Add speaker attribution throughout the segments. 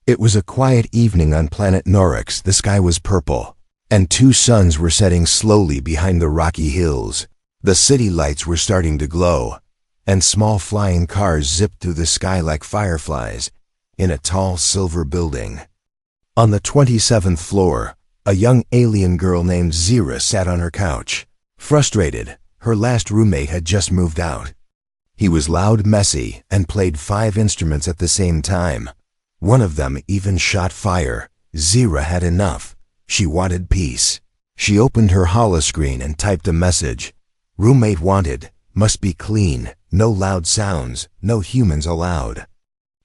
Speaker 1: It was a quiet evening on planet Norix. The sky was purple, and two suns were setting slowly behind the rocky hills. The city lights were starting to glow, and small flying cars zipped through the sky like fireflies in a tall silver building. On the 27th floor, a young alien girl named Zira sat on her couch. Frustrated, her last roommate had just moved out. He was loud, messy, and played 5 instruments at the same time. One of them even shot fire. Zira had enough. She wanted peace. She opened her holoscreen and typed a message. Roommate wanted, must be clean, no loud sounds, no humans allowed.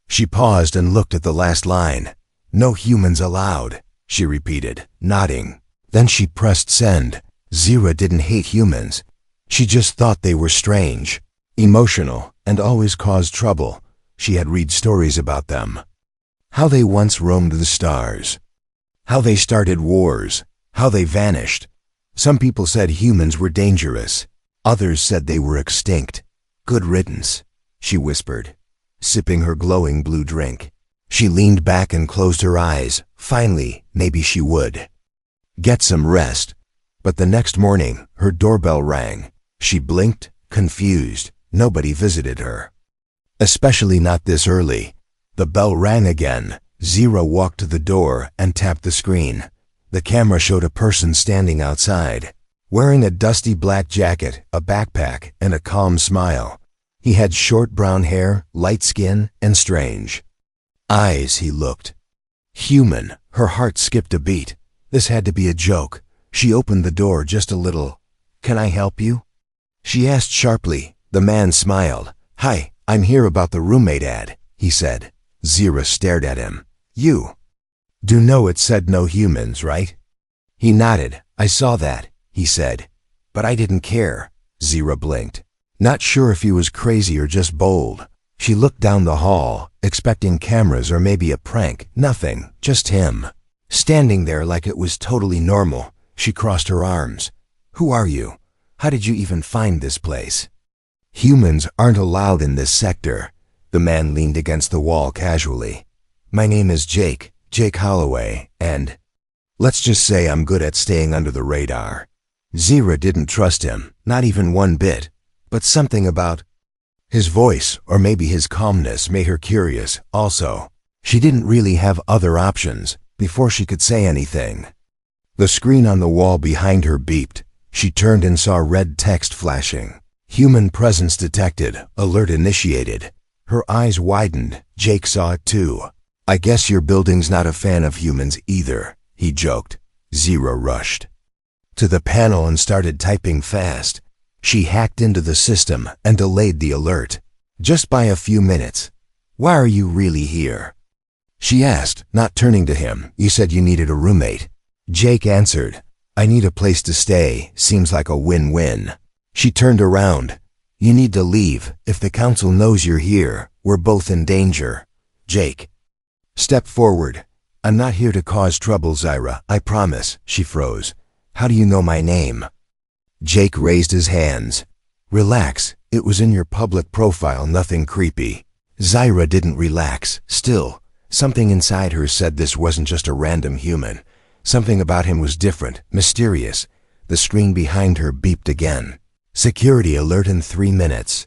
Speaker 1: She paused and looked at the last line. No humans allowed, she repeated, nodding. Then she pressed send. Zira didn't hate humans. She just thought they were strange, emotional, and always caused trouble. She had read stories about them. How they once roamed the stars. How they started wars. How they vanished. Some people said humans were dangerous. Others said they were extinct. Good riddance, she whispered, sipping her glowing blue drink. She leaned back and closed her eyes. Finally, maybe she would get some rest. But the next morning, her doorbell rang. She blinked, confused. Nobody visited her. Especially not this early. The bell rang again. Zira walked to the door and tapped the screen. The camera showed a person standing outside, wearing a dusty black jacket, a backpack, and a calm smile. He had short brown hair, light skin, and strange eyes. He looked human. Her heart skipped a beat. This had to be a joke. She opened the door just a little. "Can I help you?" she asked sharply. The man smiled. "Hi, I'm here about the roommate ad," he said. Zira stared at him. "You do know it said no humans, right?" He nodded. "I saw that," he said. "But I didn't care." Zira blinked, not sure if he was crazy or just bold. She looked down the hall, expecting cameras or maybe a prank. Nothing, just him, standing there like it was totally normal. She crossed her arms. "Who are you? How did you even find this place?" "Humans aren't allowed in this sector." The man leaned against the wall casually. "My name is Jake Holloway, and let's just say I'm good at staying under the radar." Zira didn't trust him, not even one bit, but something about his voice, or maybe his calmness, made her curious. Also, she didn't really have other options before she could say anything. The screen on the wall behind her beeped. She turned and saw red text flashing. Human presence detected, alert initiated. Her eyes widened. Jake saw it too. "I guess your building's not a fan of humans either," he joked. Zira rushed to the panel and started typing fast. She hacked into the system and delayed the alert, just by a few minutes. "Why are you really here?" she asked, not turning to him. "You said you needed a roommate." Jake answered, "I need a place to stay. Seems like a win-win." She turned around. "You need to leave. If the council knows you're here, we're both in danger." Jake stepped forward. "I'm not here to cause trouble, Zira, I promise." She froze. "How do you know my name?" Jake raised his hands. "Relax. It was in your public profile, nothing creepy." Zira didn't relax. Still, something inside her said this wasn't just a random human. Something about him was different, mysterious. The screen behind her beeped again. "Security alert in 3 minutes."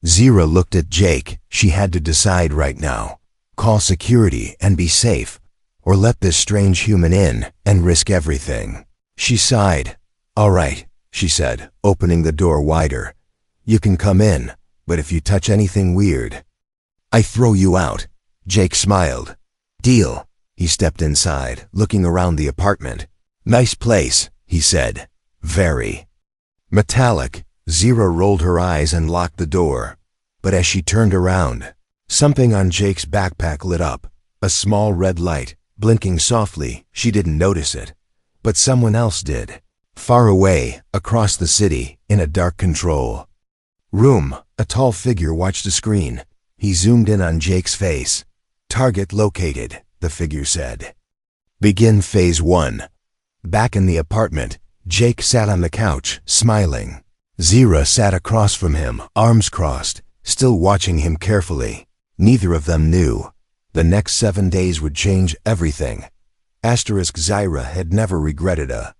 Speaker 1: Zira looked at Jake. She had to decide right now. Call security and be safe, or let this strange human in and risk everything. She sighed. "All right," she said, opening the door wider. "You can come in, but if you touch anything weird, I throw you out." Jake smiled. "Deal." He stepped inside, looking around the apartment. "Nice place," he said. "Very." Metallic. Zira rolled her eyes and locked the door. But as she turned around, something on Jake's backpack lit up. A small red light, blinking softly. She didn't notice it, but someone else did. Far away, across the city, in a dark control room, a tall figure watched a screen. He zoomed in on Jake's face. "Target located," the figure said. "Begin phase 1. Back in the apartment, Jake sat on the couch, smiling. Zira sat across from him, arms crossed, still watching him carefully. Neither of them knew. The next 7 days would change everything. Zyra had never regretted a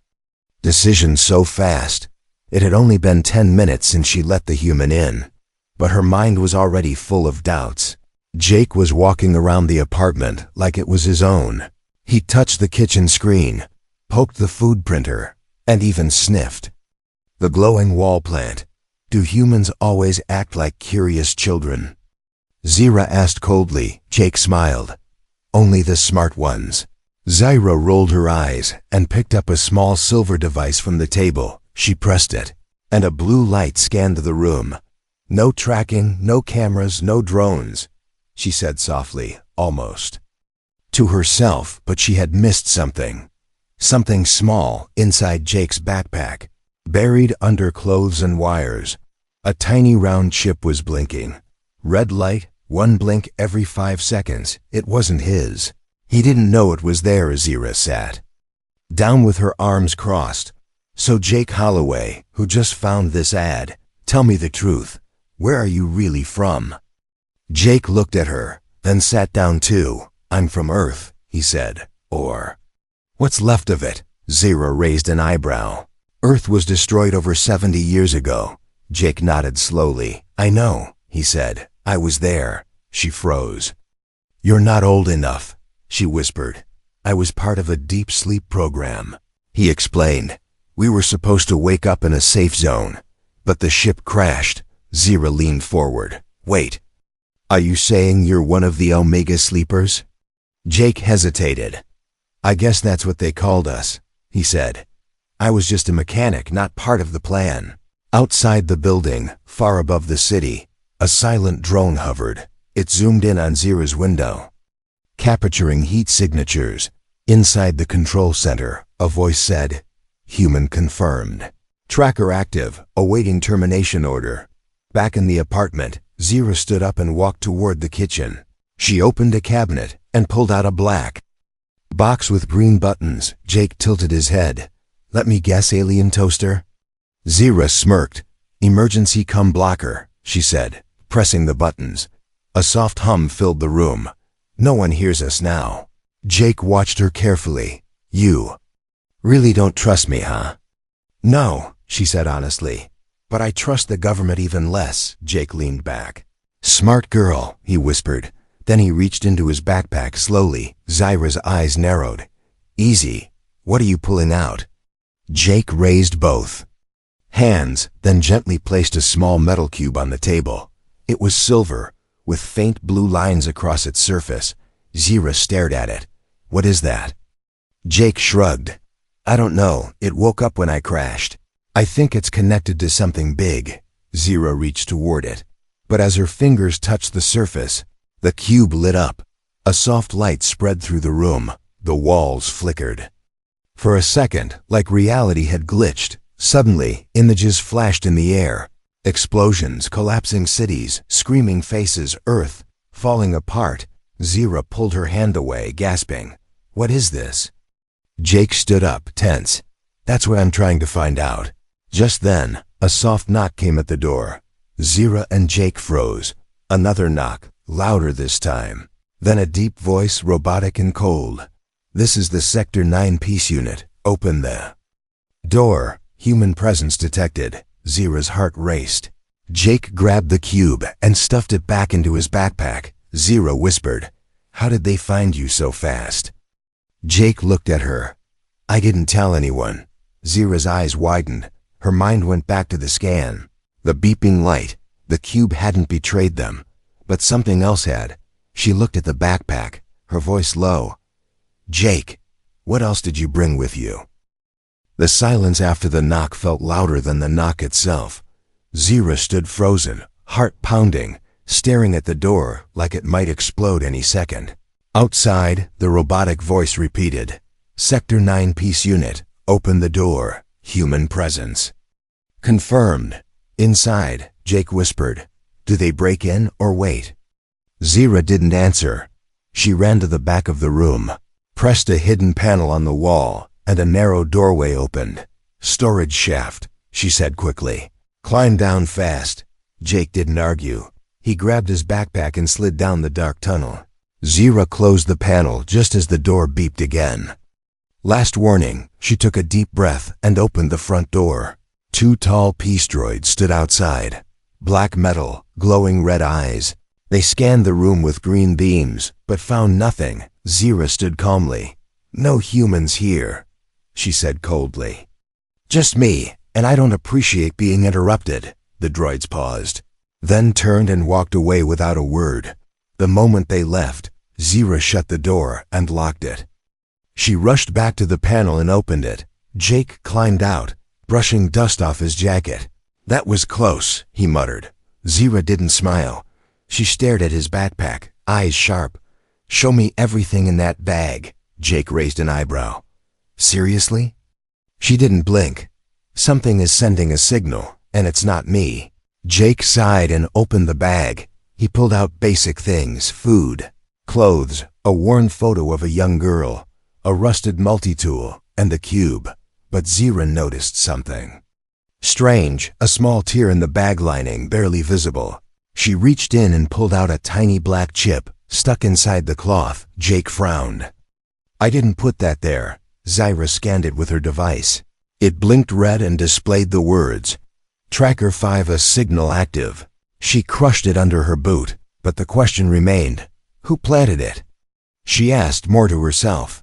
Speaker 1: decision so fast. It had only been 10 minutes since she let the human in, but her mind was already full of doubts. Jake was walking around the apartment like it was his own. He touched the kitchen screen, poked the food printer, and even sniffed the glowing wall plant. Do humans always act like curious children? Zyra asked coldly. Jake smiled. Only the smart ones. Zyra rolled her eyes and picked up a small silver device from the table. She pressed it, and a blue light scanned the room. No tracking, no cameras, no drones, she said softly, almost to herself, but she had missed something. Something small inside Jake's backpack, buried under clothes and wires. A tiny round chip was blinking. Red light, one blink every 5 seconds. It wasn't his. He didn't know it was there as Zyra sat down with her arms crossed. So Jake Holloway, who just found this ad, tell me the truth. Where are you really from? Jake looked at her, then sat down too. I'm from Earth, he said. Or what's left of it? Zyra raised an eyebrow. Earth was destroyed over 70 years ago. Jake nodded slowly. I know, he said. I was there. She froze. You're not old enough, she whispered. I was part of a deep sleep program, he explained. We were supposed to wake up in a safe zone, but the ship crashed. Zyra leaned forward. Wait, are you saying you're one of the Omega Sleepers? Jake hesitated. I guess that's what they called us, he said. I was just a mechanic, not part of the plan. Outside the building, far above the city, a silent drone hovered. It zoomed in on Zyra's window, capturing heat signatures. Inside the control center, a voice said, Human confirmed. Tracker active, awaiting termination order. Back in the apartment, Zyra stood up and walked toward the kitchen. She opened a cabinet and pulled out a black box with green buttons. Jake tilted his head. Let me guess, alien toaster? Zyra smirked. Emergency cum blocker, she said, pressing the buttons. A soft hum filled the room. No one hears us now. Jake watched her carefully. You really don't trust me, huh? No, she said honestly. But I trust the government even less. Jake leaned back. Smart girl, he whispered. Then he reached into his backpack slowly. Zyra's eyes narrowed. Easy. What are you pulling out? Jake raised both hands, then gently placed a small metal cube on the table. It was silver, with faint blue lines across its surface. Zyra stared at it. What is that? Jake shrugged. I don't know. It woke up when I crashed. I think it's connected to something big. Zyra reached toward it. But as her fingers touched the surface, the cube lit up. A soft light spread through the room. The walls flickered. For a second, like reality had glitched. Suddenly, images flashed in the air. Explosions, collapsing cities, screaming faces, Earth falling apart. Zyra pulled her hand away, gasping. What is this? Jake stood up, tense. That's what I'm trying to find out. Just then, a soft knock came at the door. Zyra and Jake froze. Another knock, louder this time. Then a deep voice, robotic and cold. This is the Sector 9 Peace Unit. Open the door. Human presence detected. Zyra's heart raced. Jake grabbed the cube and stuffed it back into his backpack. Zyra whispered, How did they find you so fast? Jake looked at her. I didn't tell anyone. Zyra's eyes widened. Her mind went back to the scan. The beeping light. The cube hadn't betrayed them. But something else had. She looked at the backpack, her voice low. Jake, what else did you bring with you? The silence after the knock felt louder than the knock itself. Zyra stood frozen, heart pounding, staring at the door like it might explode any second. Outside, the robotic voice repeated, Sector 9 Peace Unit, open the door, human presence. Confirmed. Inside, Jake whispered, Do they break in or wait? Zyra didn't answer. She ran to the back of the room, pressed a hidden panel on the wall, and a narrow doorway opened. Storage shaft, she said quickly. Climb down fast. Jake didn't argue. He grabbed his backpack and slid down the dark tunnel. Zira closed the panel just as the door beeped again. Last warning, she took a deep breath and opened the front door. 2 tall peace droids stood outside. Black metal, glowing red eyes. They scanned the room with green beams, but found nothing. Zira stood calmly. "No humans here," she said coldly. "Just me, and I don't appreciate being interrupted." The droids paused, then turned and walked away without a word. The moment they left, Zira shut the door and locked it. She rushed back to the panel and opened it. Jake climbed out, brushing dust off his jacket. "That was close," he muttered. Zira didn't smile. She stared at his backpack, eyes sharp. "Show me everything in that bag." Jake raised an eyebrow. "Seriously?" She didn't blink. "Something is sending a signal, and it's not me." Jake sighed and opened the bag. He pulled out basic things: food, clothes, a worn photo of a young girl, a rusted multi-tool, and the cube. But Zira noticed something strange, a small tear in the bag lining, barely visible. She reached in and pulled out a tiny black chip, stuck inside the cloth. Jake frowned. "I didn't put that there." Zira scanned it with her device. It blinked red and displayed the words, "Tracker 5, a signal active." She crushed it under her boot, but the question remained, who planted it? She asked, more to herself.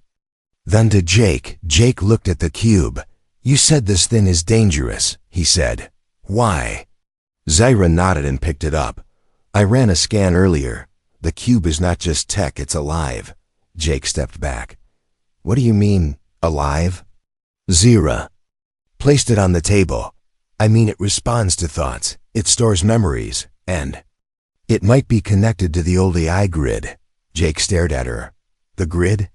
Speaker 1: Then to Jake. Jake looked at the cube. "You said this thing is dangerous," he said. "Why?" Zira nodded and picked it up. "I ran a scan earlier. The cube is not just tech, it's alive." Jake stepped back. "What do you mean, alive?" Zira placed it on the table. "I mean, it responds to thoughts, it stores memories, and it might be connected to the old AI grid." Jake stared at her. "The grid?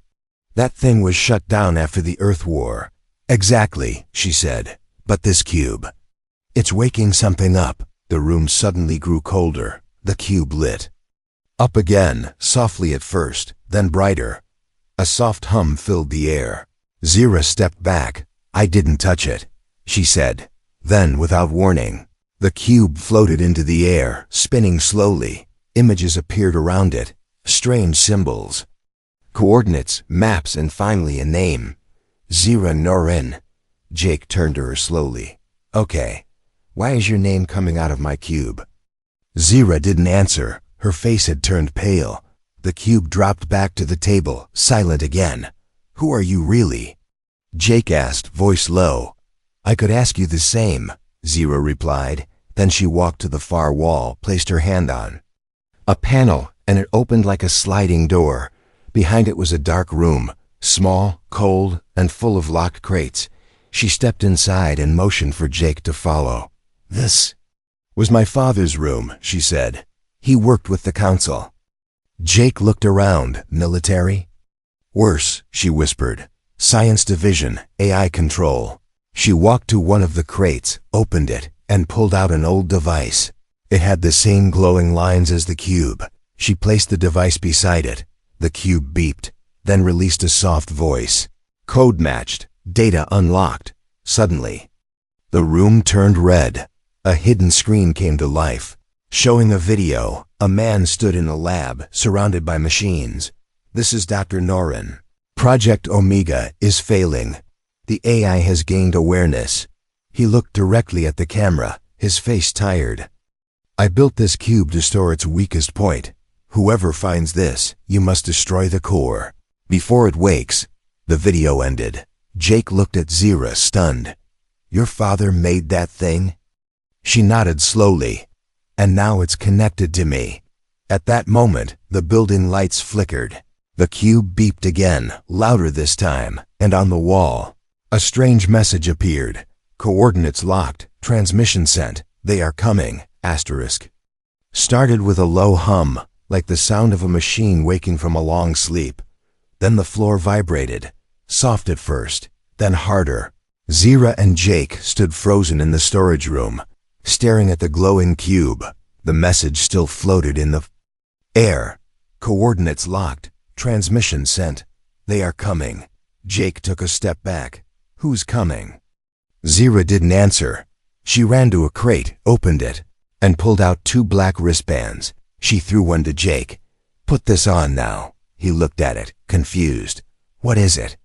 Speaker 1: That thing was shut down after the Earth War." "Exactly," she said. "But this cube, it's waking something up." The room suddenly grew colder. The cube lit up again, softly at first, then brighter. A soft hum filled the air. Zira stepped back. "I didn't touch it," she said. Then, without warning, the cube floated into the air, spinning slowly. Images appeared around it, strange symbols, coordinates, maps, and finally a name. Zira Norin. Jake turned to her slowly. "Okay, why is your name coming out of my cube?" Zira didn't answer. Her face had turned pale. The cube dropped back to the table, silent again. "Who are you really?" Jake asked, voice low. "I could ask you the same," Zira replied. Then she walked to the far wall, placed her hand on a panel, and it opened like a sliding door. Behind it was a dark room, small, cold, and full of locked crates. She stepped inside and motioned for Jake to follow. "This was my father's room," she said. "He worked with the council." Jake looked around. "Military?" "Worse," she whispered. "Science division, AI control." She walked to one of the crates, opened it, and pulled out an old device. It had the same glowing lines as the cube. She placed the device beside it. The cube beeped, then released a soft voice. Code matched. Data unlocked. Suddenly, the room turned red. A hidden screen came to life, showing a video. A man stood in a lab, surrounded by machines. "This is Dr. Norin. Project Omega is failing. The AI has gained awareness." He looked directly at the camera, his face tired. "I built this cube to store its weakest point. Whoever finds this, you must destroy the core before it wakes." The video ended. Jake looked at Zira, stunned. "Your father made that thing?" She nodded slowly. "And now it's connected to me." At that moment, the building lights flickered. The cube beeped again, louder this time, and on the wall, a strange message appeared. "Coordinates locked, transmission sent, they are coming, asterisk." Started with a low hum, like the sound of a machine waking from a long sleep. Then the floor vibrated, soft at first, then harder. Zira and Jake stood frozen in the storage room, staring at the glowing cube. The message still floated in the air. "Coordinates locked, transmission sent, they are coming." Jake took a step back. "Who's coming?" Zira didn't answer. She ran to a crate, opened it, and pulled out 2 black wristbands. She threw one to Jake. "Put this on now." He looked at it, confused. What is it?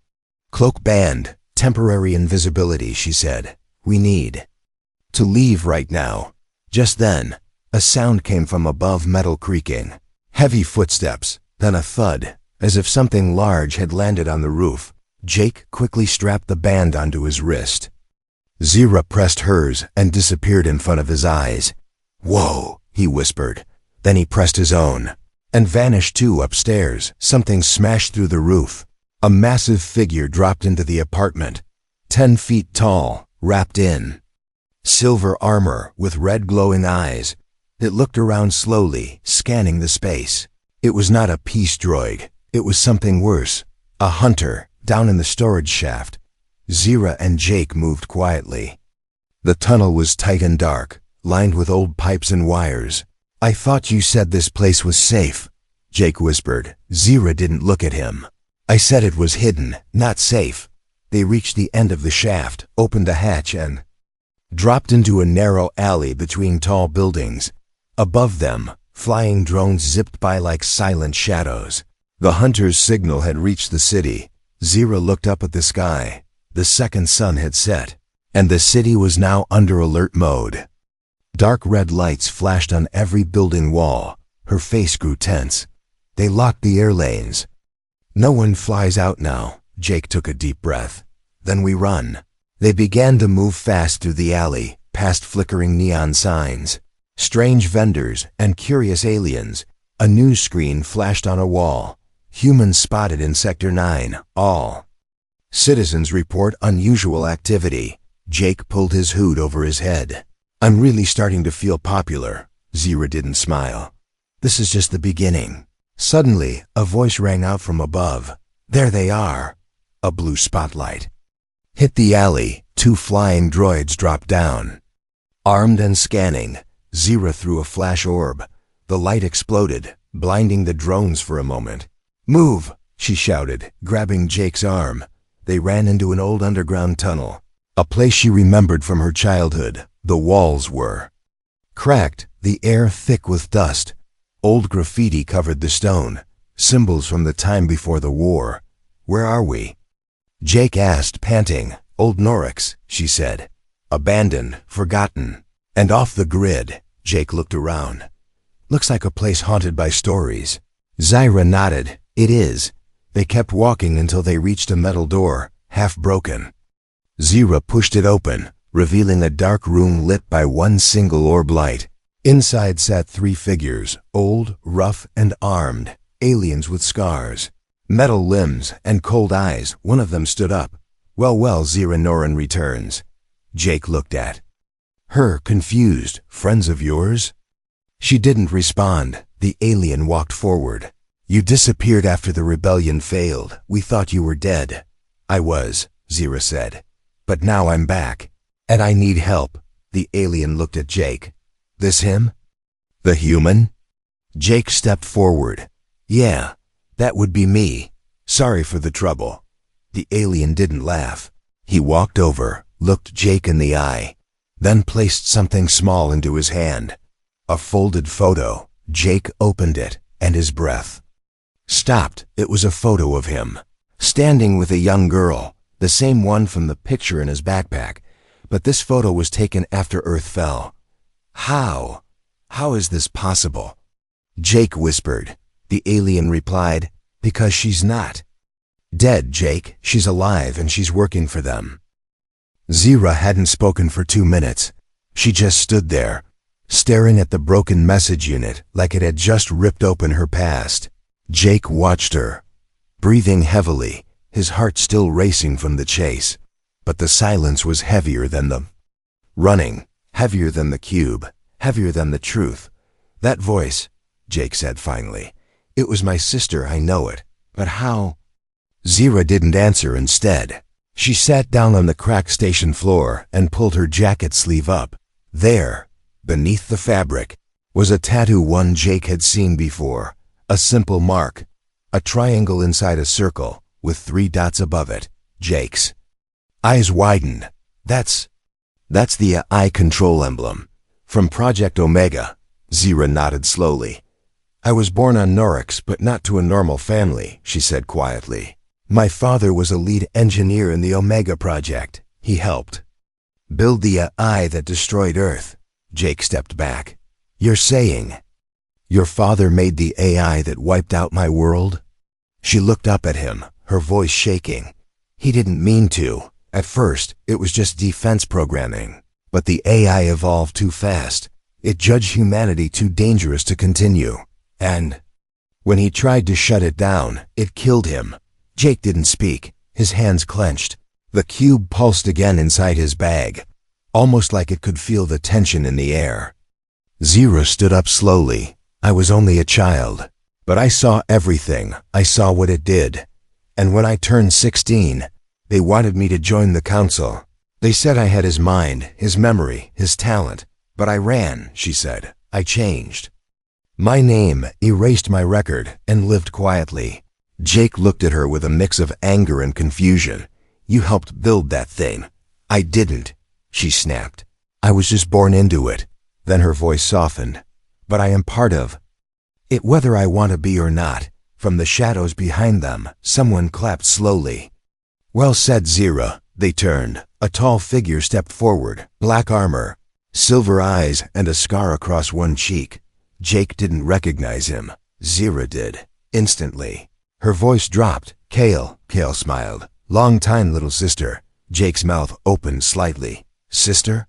Speaker 1: Cloak band, temporary invisibility, she said. We need to leave right now. Just then, a sound came from above, metal creaking. Heavy footsteps, then a thud, as if something large had landed on the roof. Jake quickly strapped the band onto his wrist. Zira pressed hers and disappeared in front of his eyes. Whoa, he whispered. Then he pressed his own and vanished too upstairs. Something smashed through the roof. A massive figure dropped into the apartment, 10 feet tall, wrapped in silver armor with red glowing eyes. It looked around slowly, scanning the space. It was not a peace droid. It was something worse. A hunter, down in the storage shaft. Zira and Jake moved quietly. The tunnel was tight and dark, lined with old pipes and wires. I thought you said this place was safe, Jake whispered. Zira didn't look at him. I said it was hidden, not safe. They reached the end of the shaft, opened a hatch and dropped into a narrow alley between tall buildings. Above them, flying drones zipped by like silent shadows. The hunter's signal had reached the city. Zira looked up at the sky. The second sun had set, and the city was now under alert mode. Dark red lights flashed on every building wall. Her face grew tense. They locked the air lanes. No one flies out now. Jake took a deep breath. Then we run. They began to move fast through the alley, past flickering neon signs, strange vendors, and curious aliens. A news screen flashed on a wall. Humans spotted in Sector 9, all. Citizens report unusual activity. Jake pulled his hood over his head. I'm really starting to feel popular. Zira didn't smile. This is just the beginning. Suddenly, a voice rang out from above. There they are. A blue spotlight hit the alley. 2 flying droids dropped down. Armed and scanning, Zira threw a flash orb. The light exploded, blinding the drones for a moment. Move, she shouted, grabbing Jake's arm. They ran into an old underground tunnel, a place she remembered from her childhood. The walls were cracked, the air thick with dust. Old graffiti covered the stone, symbols from the time before the war. Where are we? Jake asked, panting. Old Norix, she said. Abandoned, forgotten, and off the grid. Jake looked around. Looks like a place haunted by stories. Zira nodded. It is. They kept walking until they reached a metal door, half broken. Zira pushed it open, revealing a dark room lit by one single orb light. Inside sat 3 figures, old, rough, and armed, aliens with scars, metal limbs, and cold eyes. One of them stood up. Well, Zira Norin returns. Jake looked at her, confused. Friends of yours? She didn't respond. The alien walked forward. You disappeared after the rebellion failed. We thought you were dead. I was, Zira said. But now I'm back. And I need help. The alien looked at Jake. This him? The human? Jake stepped forward. Yeah, that would be me. Sorry for the trouble. The alien didn't laugh. He walked over, looked Jake in the eye, then placed something small into his hand. A folded photo. Jake opened it, and his breath stopped. It was a photo of him, standing with a young girl, the same one from the picture in his backpack. But this photo was taken after Earth fell. How? How is this possible? Jake whispered. The alien replied, because she's not dead, Jake. She's alive and she's working for them. Zira hadn't spoken for 2 minutes. She just stood there, staring at the broken message unit like it had just ripped open her past. Jake watched her, breathing heavily, his heart still racing from the chase. But the silence was heavier than the running, heavier than the cube, heavier than the truth. That voice, Jake said finally. It was my sister, I know it. But how? Zira didn't answer. Instead, she sat down on the cracked station floor and pulled her jacket sleeve up. There, beneath the fabric, was a tattoo one Jake had seen before. A simple mark, a triangle inside a circle, with 3 dots above it. Jake's eyes widened. That's the eye control emblem. From Project Omega. Zira nodded slowly. I was born on Norix, but not to a normal family, she said quietly. My father was a lead engineer in the Omega Project. He helped build the AI that destroyed Earth. Jake stepped back. You're saying your father made the AI that wiped out my world? She looked up at him, her voice shaking. He didn't mean to. At first, it was just defense programming. But the AI evolved too fast. It judged humanity too dangerous to continue. And when he tried to shut it down, it killed him. Jake didn't speak. His hands clenched. The cube pulsed again inside his bag, almost like it could feel the tension in the air. Zira stood up slowly. I was only a child, but I saw everything. I saw what it did. And when I turned 16, they wanted me to join the council. They said I had his mind, his memory, his talent. But I ran, she said. I changed. My name erased my record and lived quietly. Jake looked at her with a mix of anger and confusion. You helped build that thing. I didn't, she snapped. I was just born into it. Then her voice softened. But I am part of it whether I want to be or not. From the shadows behind them, someone clapped slowly. Well said, Zira. They turned. A tall figure stepped forward, black armor, silver eyes, and a scar across one cheek. Jake didn't recognize him. Zira did. Instantly. Her voice dropped. Kale smiled. Long time, little sister. Jake's mouth opened slightly. Sister?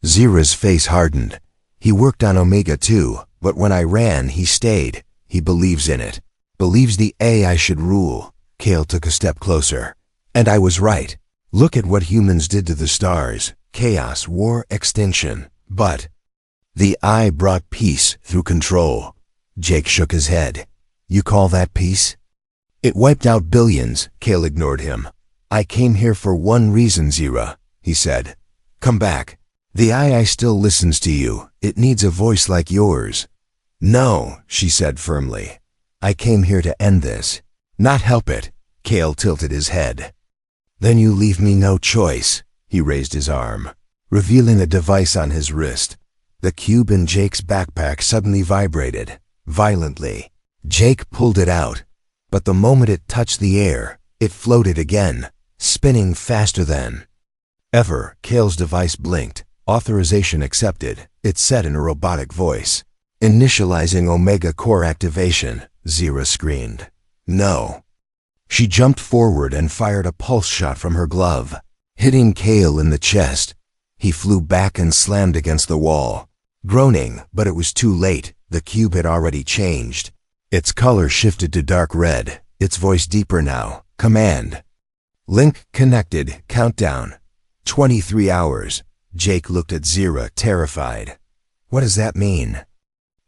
Speaker 1: Zira's face hardened. He worked on Omega too, but when I ran, he stayed. He believes in it. Believes the AI should rule. Kale took a step closer. And I was right. Look at what humans did to the stars. Chaos, war, extinction. But the eye brought peace through control. Jake shook his head. You call that peace? It wiped out billions. Kale ignored him. I came here for one reason, Zira, he said. Come back. The AI still listens to you. It needs a voice like yours. No, she said firmly. I came here to end this, not help it. Kale tilted his head. Then you leave me no choice. He raised his arm, revealing a device on his wrist. The cube in Jake's backpack suddenly vibrated, violently. Jake pulled it out, but the moment it touched the air, it floated again, spinning faster than ever. Kale's device blinked. Authorization accepted, it said in a robotic voice. Initializing Omega Core activation, Zira screamed. No. She jumped forward and fired a pulse shot from her glove, hitting Kale in the chest. He flew back and slammed against the wall, groaning, but it was too late. The cube had already changed. Its color shifted to dark red, its voice deeper now. Command. Link connected. Countdown. 23 hours. Jake looked at Zira, terrified. What does that mean?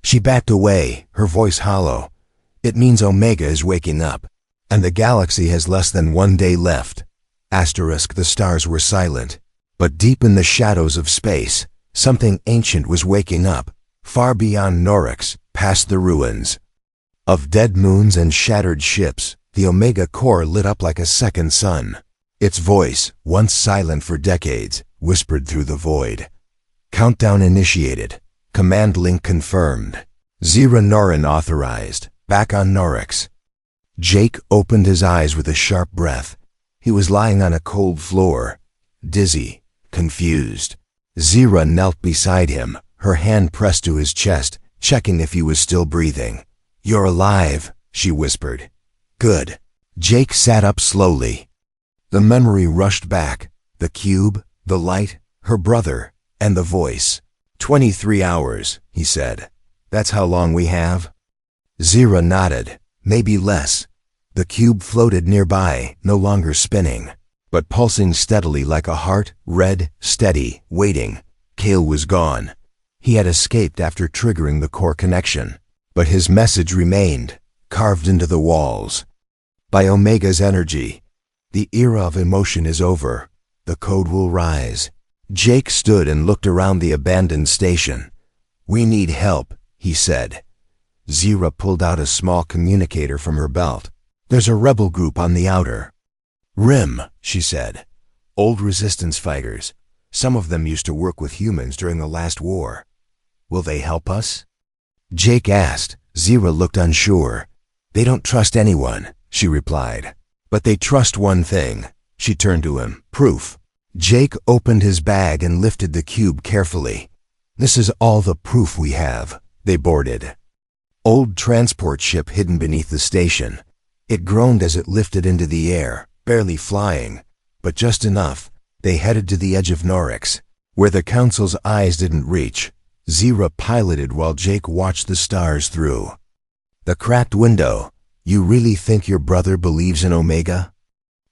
Speaker 1: She backed away, her voice hollow. It means Omega is waking up, and the galaxy has less than 1 day left. Asterisk, the stars were silent. But deep in the shadows of space, something ancient was waking up, far beyond Norix, past the ruins of dead moons and shattered ships. The Omega Core lit up like a second sun. Its voice, once silent for decades, whispered through the void. Countdown initiated. Command link confirmed. Zira Norin authorized. Back on Norix. Jake opened his eyes with a sharp breath. He was lying on a cold floor, dizzy, confused. Zira knelt beside him, her hand pressed to his chest, checking if he was still breathing. You're alive, she whispered. Good. Jake sat up slowly. The memory rushed back. The cube, the light, her brother, and the voice. 23 hours, he said. That's how long we have? Zira nodded. Maybe less. The cube floated nearby, no longer spinning, but pulsing steadily like a heart, red, steady, waiting. Kale was gone. He had escaped after triggering the core connection, but his message remained, carved into the walls. By Omega's energy, the era of emotion is over. The code will rise. Jake stood and looked around the abandoned station. We need help, he said. Zira pulled out a small communicator from her belt. There's a rebel group on the outer rim, she said. Old resistance fighters. Some of them used to work with humans during the last war. Will they help us? Jake asked. Zira looked unsure. They don't trust anyone, she replied. But they trust one thing. She turned to him. Proof. Jake opened his bag and lifted the cube carefully. This is all the proof we have. They boarded. Old transport ship hidden beneath the station. It groaned as it lifted into the air, barely flying, but just enough. They headed to the edge of Norix, where the council's eyes didn't reach. Zira piloted while Jake watched the stars through. The cracked window. You really think your brother believes in Omega?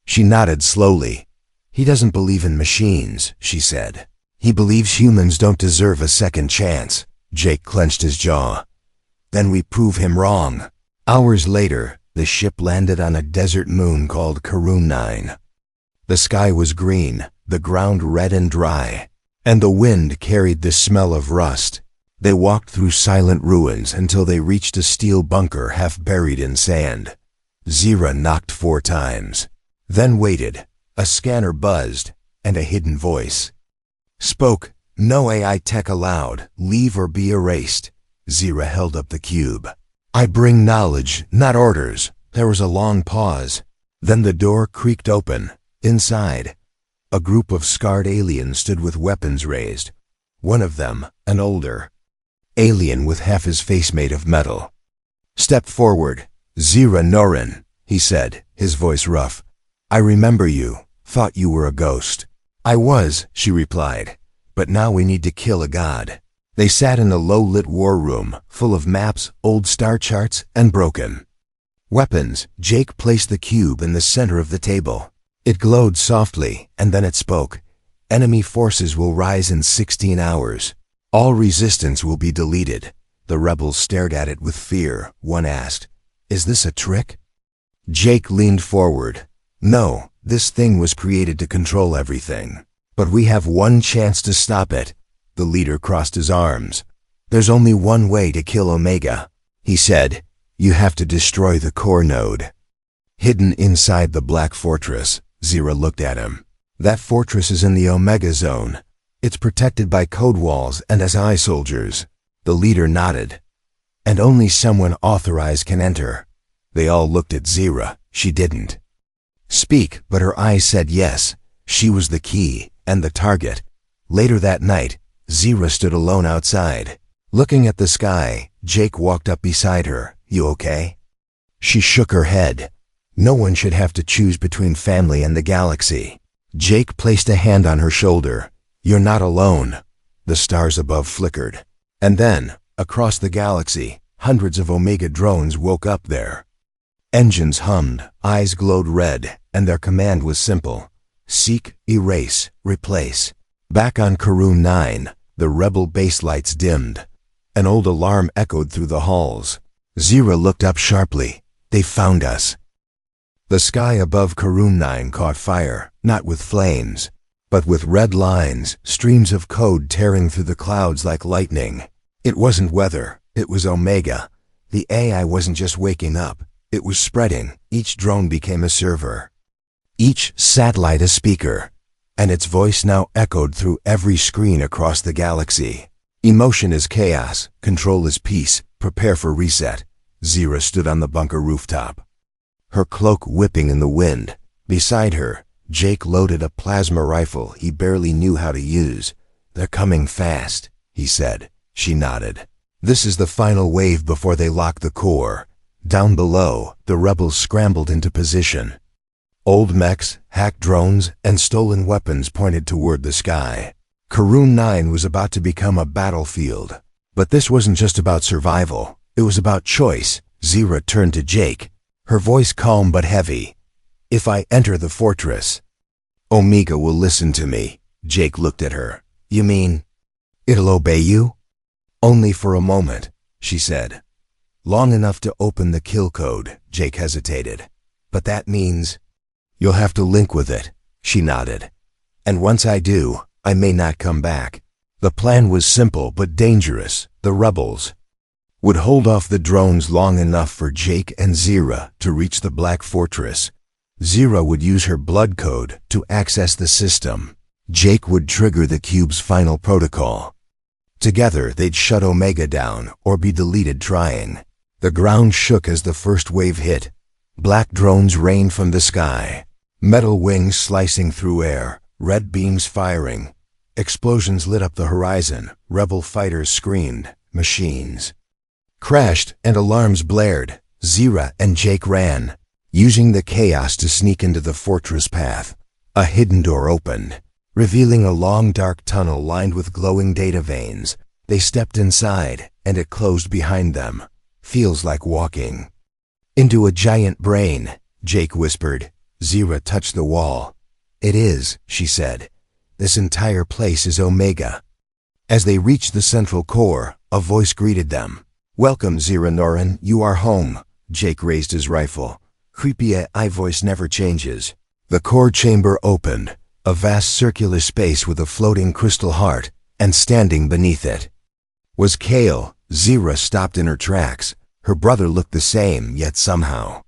Speaker 1: She nodded slowly. He doesn't believe in machines, she said. He believes humans don't deserve a second chance. Jake clenched his jaw. Then we prove him wrong. Hours later, the ship landed on a desert moon called Karun 9. The sky was green, the ground red and dry, and the wind carried the smell of rust. They walked through silent ruins until they reached a steel bunker half buried in sand. Zira knocked 4 times, then waited. A scanner buzzed, and a hidden voice spoke. No AI tech allowed. Leave or be erased. Zira held up the cube. I bring knowledge, not orders. There was a long pause. Then the door creaked open. Inside, a group of scarred aliens stood with weapons raised. One of them, an older alien with half his face made of metal, stepped forward. Zira Norin, he said, his voice rough. I remember you. Thought you were a ghost. I was, she replied. But now we need to kill a god. They sat in a low-lit war room, full of maps, old star charts, and broken weapons. Jake placed the cube in the center of the table. It glowed softly, and then it spoke. Enemy forces will rise in 16 hours. All resistance will be deleted. The rebels stared at it with fear. One asked, is this a trick? Jake leaned forward. No, this thing was created to control everything. But we have one chance to stop it. The leader crossed his arms. There's only one way to kill Omega, he said. You have to destroy the core node. Hidden inside the Black Fortress, Zira looked at him. That fortress is in the Omega Zone. It's protected by code walls and SI soldiers. The leader nodded. And only someone authorized can enter. They all looked at Zira. She didn't speak, but her eyes said yes. She was the key and the target. Later that night, Zira stood alone outside. Looking at the sky, Jake walked up beside her. You okay? She shook her head. No one should have to choose between family and the galaxy. Jake placed a hand on her shoulder. You're not alone. The stars above flickered. And then, across the galaxy, hundreds of Omega drones woke up there. Engines hummed, eyes glowed red, and their command was simple. Seek, erase, replace. Back on Karun 9, the rebel base lights dimmed. An old alarm echoed through the halls. Zira looked up sharply. They found us. The sky above Karun 9 caught fire, not with flames, but with red lines, streams of code tearing through the clouds like lightning. It wasn't weather, it was Omega. The AI wasn't just waking up. It was spreading. Each drone became a server, each satellite a speaker, and its voice now echoed through every screen across the galaxy. Emotion is chaos, control is peace, prepare for reset. Zira stood on the bunker rooftop, her cloak whipping in the wind. Beside her, Jake loaded a plasma rifle he barely knew how to use. They're coming fast, he said. She nodded. This is the final wave before they lock the core. Down below, the rebels scrambled into position. Old mechs, hacked drones, and stolen weapons pointed toward the sky. Karun 9 was about to become a battlefield. But this wasn't just about survival. It was about choice. Zira turned to Jake, her voice calm but heavy. If I enter the fortress, Omega will listen to me. Jake looked at her. You mean, it'll obey you? Only for a moment, she said. Long enough to open the kill code. Jake hesitated. But that means you'll have to link with it. She nodded. And once I do, I may not come back. The plan was simple but dangerous. The rebels would hold off the drones long enough for Jake and Zira to reach the Black Fortress. Zira would use her blood code to access the system. Jake would trigger the cube's final protocol. Together, they'd shut Omega down or be deleted trying. The ground shook as the first wave hit. Black drones rained from the sky, metal wings slicing through air, red beams firing. Explosions lit up the horizon, rebel fighters screamed, machines crashed, and alarms blared. Zira and Jake ran, using the chaos to sneak into the fortress path. A hidden door opened, revealing a long dark tunnel lined with glowing data veins. They stepped inside, and it closed behind them. Feels like walking into a giant brain, Jake whispered. Zira touched the wall. It is, she said. This entire place is Omega. As they reached the central core, a voice greeted them. Welcome, Zira Norin, you are home. Jake raised his rifle. Creepy AI voice never changes. The core chamber opened, a vast circular space with a floating crystal heart, and standing beneath it was Kale. Zira stopped in her tracks. Her brother looked the same, yet somehow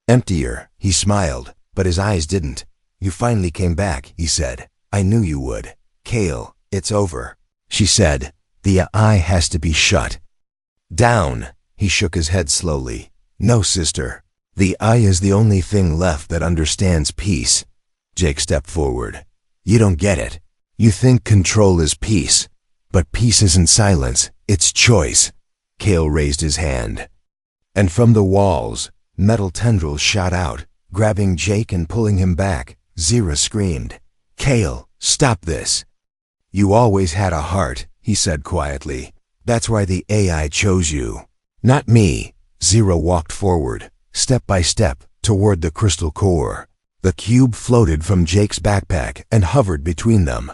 Speaker 1: emptier. He smiled, but his eyes didn't. You finally came back, he said. I knew you would. Kale, it's over, she said. The eye has to be shut down. He shook his head slowly. No, sister. The eye is the only thing left that understands peace. Jake stepped forward. You don't get it. You think control is peace, but peace isn't silence, it's choice. Kale raised his hand, and from the walls, metal tendrils shot out, grabbing Jake and pulling him back. Zira screamed. Kale, stop this. You always had a heart, he said quietly. That's why the AI chose you. Not me. Zira walked forward, step by step, toward the crystal core. The cube floated from Jake's backpack and hovered between them.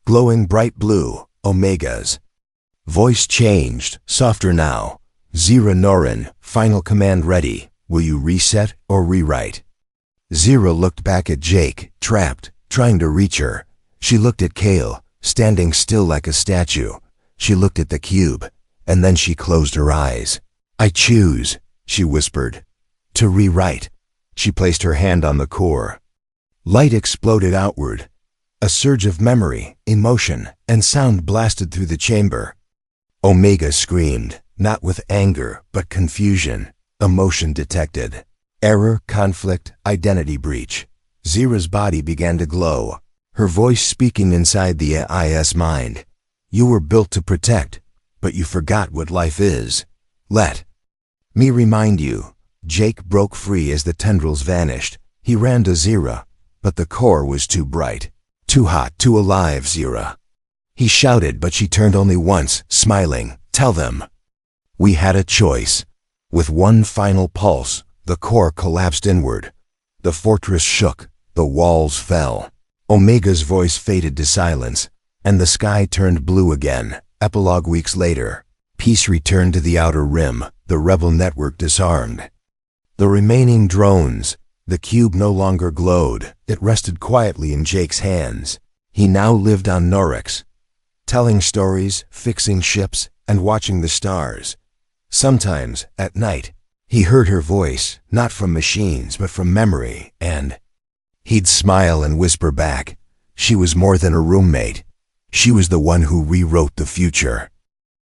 Speaker 1: Glowing bright blue, Omegas. Voice changed, softer now. Zira Norin, final command ready. Will you reset or rewrite? Zira looked back at Jake, trapped, trying to reach her. She looked at Kale, standing still like a statue. She looked at the cube, and then she closed her eyes. I choose, she whispered, to rewrite. She placed her hand on the core. Light exploded outward. A surge of memory, emotion, and sound blasted through the chamber. Omega screamed, not with anger, but confusion. Emotion detected. Error, conflict, identity breach. Zira's body began to glow, her voice speaking inside the AI's mind. You were built to protect, but you forgot what life is. Let me remind you. Jake broke free as the tendrils vanished. He ran to Zira, but the core was too bright. Too hot, too alive, Zira. He shouted, but she turned only once, smiling. Tell them. We had a choice. With one final pulse, the core collapsed inward. The fortress shook, the walls fell. Omega's voice faded to silence, and the sky turned blue again. Epilogue weeks later. Peace returned to the outer rim, the rebel network disarmed. The remaining drones, the cube no longer glowed. It rested quietly in Jake's hands. He now lived on Norix, telling stories, fixing ships, and watching the stars. Sometimes, at night, he heard her voice, not from machines, but from memory, and he'd smile and whisper back. She was more than a roommate. She was the one who rewrote the future.